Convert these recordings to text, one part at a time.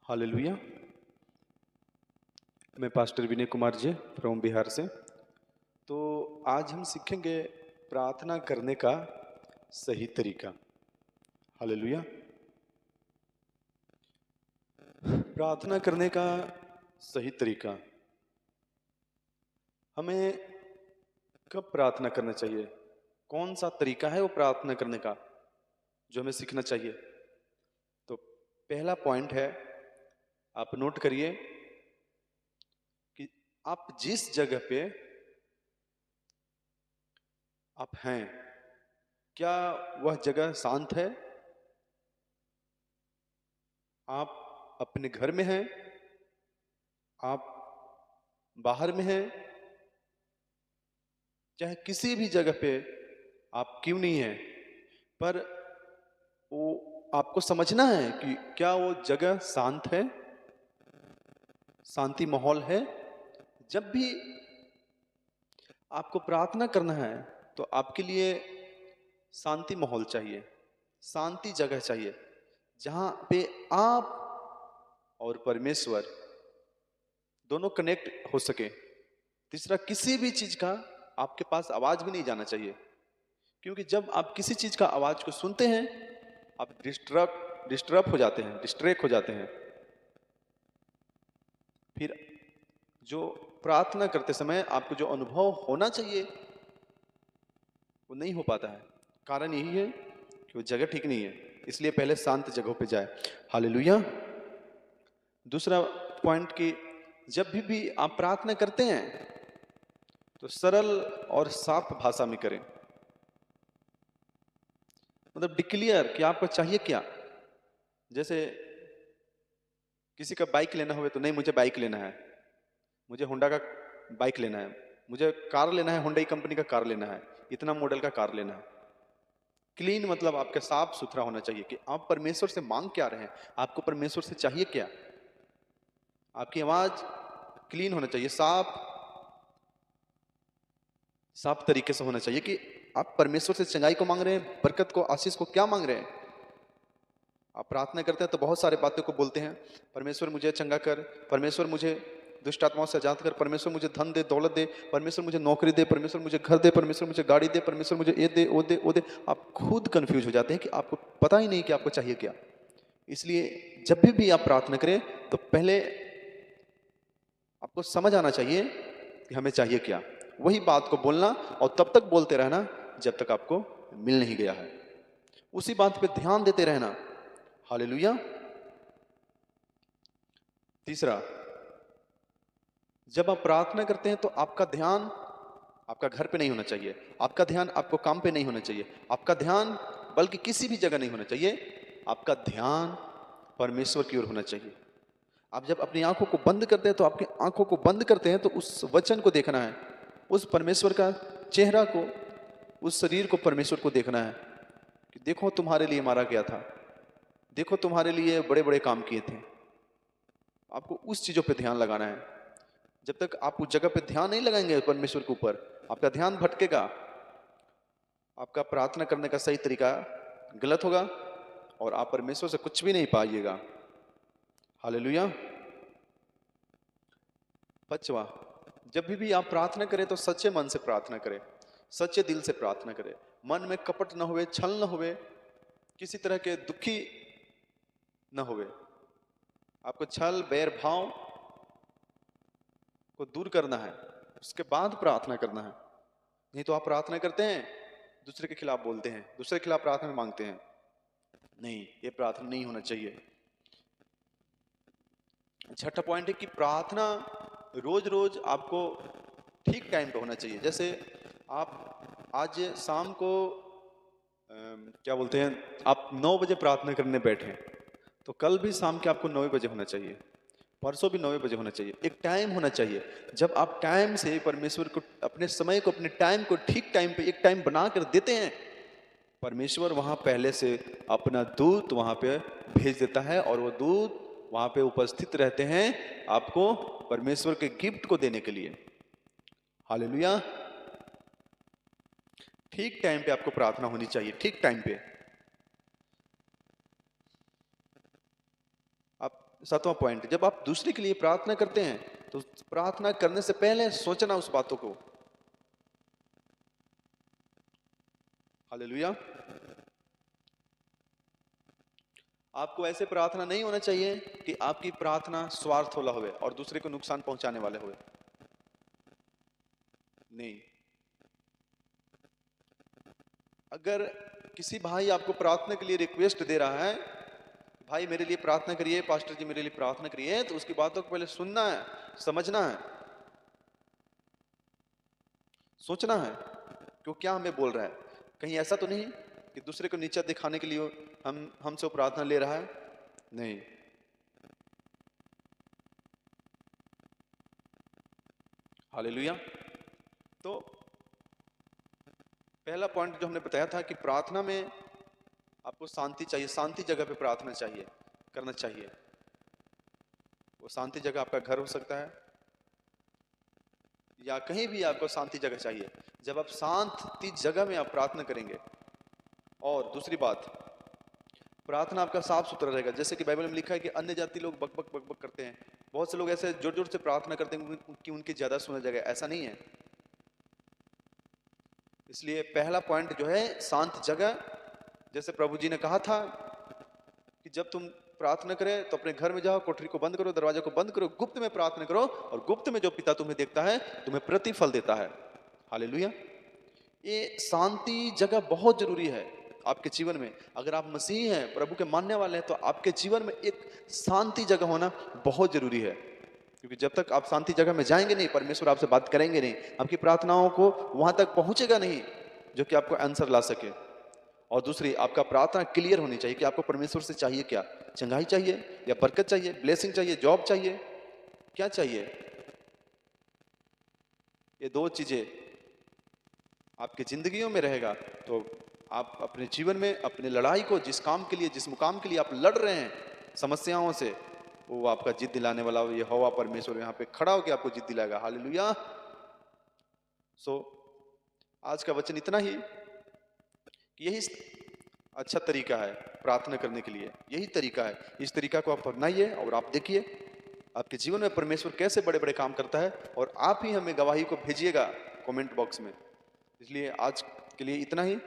Hallelujah. मैं pastor Vinay Kumar ji from Bihar से। तो आज हम सीखेंगे प्रार्थना करने का सही तरीका। हालेलुया। प्रार्थना करने का सही तरीका, हमें कब प्रार्थना करना चाहिए, कौन सा तरीका है वो प्रार्थना करने का जो हमें सीखना चाहिए। तो पहला पॉइंट है, आप नोट करिए कि आप जिस जगह पे आप हैं, क्या वह जगह शांत है। आप अपने घर में हैं, आप बाहर में हैं, चाहे किसी भी जगह पे आप क्यों नहीं हैं, पर वो आपको समझना है कि क्या वो जगह शांत है, शांति माहौल है। जब भी आपको प्रार्थना करना है तो आपके लिए शांति माहौल चाहिए, शांति जगह चाहिए, जहां पे आप और परमेश्वर दोनों कनेक्ट हो सके। तीसरा, किसी भी चीज का आपके पास आवाज भी नहीं जाना चाहिए, क्योंकि जब आप किसी चीज का आवाज को सुनते हैं आप डिस्टर्ब हो जाते हैं, डिस्ट्रैक्ट हो जाते हैं। फिर जो प्रार्थना करते समय आपको जो अनुभव होना चाहिए वो नहीं हो पाता है। कारण यही है कि वो जगह ठीक नहीं है, इसलिए पहले शांत जगहों पे जाए। हालेलुया। दूसरा पॉइंट कि जब भी आप प्रार्थना करते हैं तो सरल और साफ भाषा में करें। मतलब डिक्लेयर कि आपको चाहिए क्या। जैसे किसी का बाइक लेना हो तो नहीं, मुझे बाइक लेना है, मुझे होंडा का बाइक लेना है, मुझे कार लेना है, होंडा कंपनी का कार लेना है, इतना मॉडल का कार लेना है। क्लीन मतलब आपका साफ सुथरा होना चाहिए कि आप परमेश्वर से मांग क्या रहे हैं, आपको परमेश्वर से चाहिए क्या। आपकी आवाज क्लीन होना चाहिए, साफ तरीके से होना चाहिए कि आप परमेश्वर से चंगाई को मांग रहे हैं, बरकत को, आशीष को, क्या मांग रहे हैं। आप प्रार्थना करते हैं तो बहुत सारे बातों को बोलते हैं, परमेश्वर मुझे चंगा कर, परमेश्वर मुझे दुष्ट आत्माओं से आजाद कर, परमेश्वर मुझे धन दे, दौलत दे, परमेश्वर मुझे नौकरी दे, परमेश्वर मुझे घर दे, परमेश्वर मुझे गाड़ी दे, परमेश्वर मुझे ये दे, वो दे, वो दे। आप खुद कंफ्यूज हो जाते हैं कि आपको पता ही नहीं कि आपको चाहिए क्या। इसलिए जब भी आप प्रार्थना करें तो पहले आपको समझ आना चाहिए कि हमें चाहिए क्या, वही बात को बोलना और तब तक बोलते रहना जब तक आपको मिल नहीं गया है, उसी बात पे ध्यान देते रहना। हालेलुया। तीसरा, जब आप प्रार्थना करते हैं तो आपका ध्यान आपका घर पे नहीं होना चाहिए, आपका ध्यान आपको काम पे नहीं होना चाहिए, आपका ध्यान बल्कि किसी भी जगह नहीं होना चाहिए, आपका ध्यान परमेश्वर की ओर होना चाहिए। आप जब अपनी आंखों को बंद करते हैं तो आपकी आंखों को बंद करते हैं तो उस वचन को देखना है, उस परमेश्वर का चेहरा को, उस शरीर को परमेश्वर को देखना है कि देखो तुम्हारे लिए मारा गया था, देखो तुम्हारे लिए बड़े बड़े काम किए थे। आपको उस चीजों पे ध्यान लगाना है। जब तक आप उस जगह पे ध्यान नहीं लगाएंगे परमेश्वर के ऊपर, आपका ध्यान भटकेगा, आपका प्रार्थना करने का सही तरीका गलत होगा और आप परमेश्वर से कुछ भी नहीं पाइएगा। हालेलुया। पांचवा, जब भी आप प्रार्थना करें तो सच्चे मन से प्रार्थना करें, सच्चे दिल से प्रार्थना करें। मन में कपट न हुए, छल न हुए, किसी तरह के दुखी न हुए। आपको छल बैर भाव को दूर करना है, उसके बाद प्रार्थना करना है। नहीं तो आप प्रार्थना करते हैं, दूसरे के खिलाफ बोलते हैं, दूसरे के खिलाफ प्रार्थना मांगते हैं। नहीं, ये प्रार्थना नहीं होना चाहिए। छठा पॉइंट है कि प्रार्थना रोज रोज आपको ठीक टाइम पे होना चाहिए। जैसे आप आज शाम को क्या बोलते हैं, आप 9 बजे प्रार्थना करने बैठे तो कल भी शाम के आपको 9 बजे होना चाहिए, परसों भी 9 बजे होना चाहिए। एक टाइम होना चाहिए, जब आप टाइम से परमेश्वर को, अपने समय को, अपने टाइम को ठीक टाइम पे एक टाइम बना कर देते हैं, परमेश्वर वहां पहले से अपना दूत वहां पे भेज देता है और वो दूत वहां पे उपस्थित रहते हैं आपको परमेश्वर के गिफ्ट को देने के लिए। हालेलुया। ठीक टाइम पे आपको प्रार्थना होनी चाहिए, ठीक टाइम पे। आप 7वां पॉइंट, जब आप दूसरे के लिए प्रार्थना करते हैं तो प्रार्थना करने से पहले सोचना उस बातों को। हालेलुया। आपको ऐसे प्रार्थना नहीं होना चाहिए कि आपकी प्रार्थना स्वार्थ वाला हुए और दूसरे को नुकसान पहुंचाने वाले हुए। नहीं, अगर किसी भाई आपको प्रार्थना के लिए रिक्वेस्ट दे रहा है, भाई मेरे लिए प्रार्थना करिए, पास्टर जी मेरे लिए प्रार्थना करिए, तो उसकी बातों को पहले सुनना है, समझना है, सोचना है कि क्या हमें बोल रहा है। कहीं ऐसा तो नहीं कि दूसरे को नीचा दिखाने के लिए हमसे वो प्रार्थना ले रहा है। नहीं, हालेलुया। तो पहला पॉइंट जो हमने बताया था कि प्रार्थना में आपको शांति चाहिए, शांति जगह पे प्रार्थना चाहिए, करना चाहिए। वो शांति जगह आपका घर हो सकता है या कहीं भी आपको शांति जगह चाहिए। जब आप शांति जगह में आप प्रार्थना करेंगे, और दूसरी बात, प्रार्थना आपका साफ सुथरा रहेगा। जैसे कि बाइबल में लिखा है कि अन्य जाति लोग बक बक बक बक करते हैं, बहुत से लोग ऐसे जोर जोर से प्रार्थना करते हैं कि उनकी ज्यादा सुना जाएगा, ऐसा नहीं है। इसलिए पहला पॉइंट जो है शांत जगह, जैसे प्रभु जी ने कहा था कि जब तुम प्रार्थना करें तो अपने घर में जाओ, कोठरी को बंद करो, दरवाजा को बंद करो, गुप्त में प्रार्थना करो, और गुप्त में जो पिता तुम्हें देखता है तुम्हें प्रतिफल देता है। हालेलुया। ये शांति जगह बहुत जरूरी है आपके जीवन में। अगर आप मसीही हैं, प्रभु के मानने वाले हैं, तो आपके जीवन में एक शांति जगह होना बहुत जरूरी है। क्योंकि जब तक आप शांति जगह में जाएंगे नहीं, परमेश्वर आपसे बात करेंगे नहीं, आपकी प्रार्थनाओं को वहां तक पहुंचेगा नहीं जो कि आपको आंसर ला सके। और दूसरी, आपका प्रार्थना क्लियर होनी चाहिए कि आपको परमेश्वर से चाहिए क्या। चंगाई चाहिए या बरकत चाहिए, ब्लेसिंग चाहिए, जॉब चाहिए, क्या चाहिए। ये दो चीजें आपकी जिंदगियों में रहेगा तो आप अपने जीवन में अपनी लड़ाई को, जिस काम के लिए, जिस मुकाम के लिए आप लड़ रहे हैं समस्याओं से, वो आपका जीत दिलाने वाला ये हवा परमेश्वर यहाँ पे खड़ा होकर आपको जीत दिलाएगा। हालेलुया। सो आज का वचन इतना ही कि यही अच्छा तरीका है प्रार्थना करने के लिए, यही तरीका है। इस तरीका को आप अपनाइए और आप देखिए आपके जीवन में परमेश्वर कैसे बड़े बड़े काम करता है, और आप ही हमें गवाही को भेजिएगा कमेंट बॉक्स में। इसलिए आज के लिए इतना ही।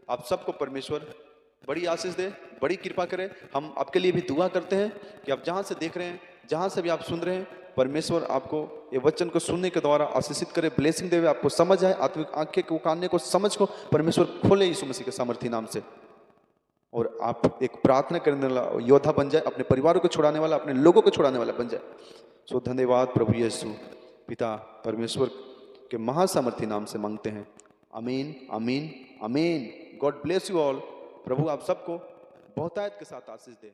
आप सबको परमेश्वर बड़ी आशीष दे, बड़ी कृपा करे। हम आपके लिए भी दुआ करते हैं कि आप जहाँ से देख रहे हैं, जहाँ से भी आप सुन रहे हैं, परमेश्वर आपको ये वचन को सुनने के द्वारा आशीषित करे, ब्लेसिंग देवे, आपको समझ आए, आत्मिक आंखें को, कानने को, समझ को परमेश्वर खोले यीशु मसीह के सामर्थी नाम से, और आप एक प्रार्थना करने वाला योद्धा बन जाए, अपने परिवारों को छुड़ाने वाला, अपने लोगों को छुड़ाने वाला बन जाए। सो धन्यवाद प्रभु यीशु पिता परमेश्वर के महासामर्थी नाम से मांगते हैं। आमीन, आमीन, आमीन। God bless you all. प्रभु आप सबको बहुतायत के साथ आशीष दे।